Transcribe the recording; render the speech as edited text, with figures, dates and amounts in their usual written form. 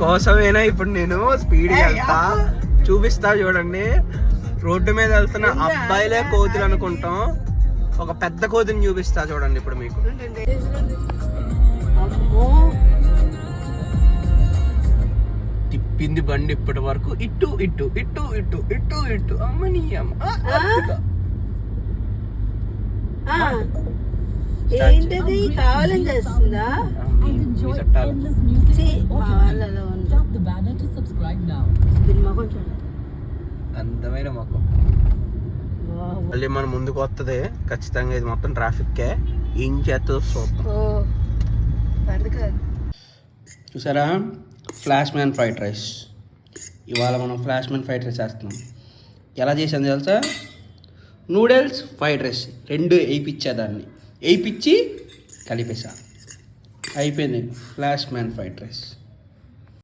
కోసమేనా ఇప్పుడు నేను స్పీడ్ వెళ్తా, చూపిస్తా చూడండి. రోడ్డు మీద వెళ్తున్న అబ్బాయిలే కోతులు అనుకుంటాం, ఒక పెద్ద కోతిని చూపిస్తా చూడండి ఇప్పుడు మీకు. తిప్పింది బండి ఇప్పటి వరకు ఇటు ఇటు ఇటు ఇటు ఇటు ఇటు అమ్మని ఏంటది కావాలని చేస్తుందా? అందమైన మొక్కం. మళ్ళీ మన ముందుకు వస్తుంది ఖచ్చితంగా. ఇది మొత్తం ట్రాఫిక్కే, ఏం చేస్తుందో చూద్దాం. చూసారా, ఫ్లాష్ మ్యాన్ ఫ్రైడ్ రైస్. ఇవాళ మనం ఫ్లాష్ మ్యాన్ ఫ్రైడ్ రైస్ చేస్తున్నాం. ఎలా చేసాను తెలుసా? నూడిల్స్ ఫ్రైడ్ రైస్ రెండు వేయించేదాన్ని, వేయించి కలిపేసా, అయిపోయింది ఫ్లాష్ మ్యాన్ ఫ్రైడ్ రైస్.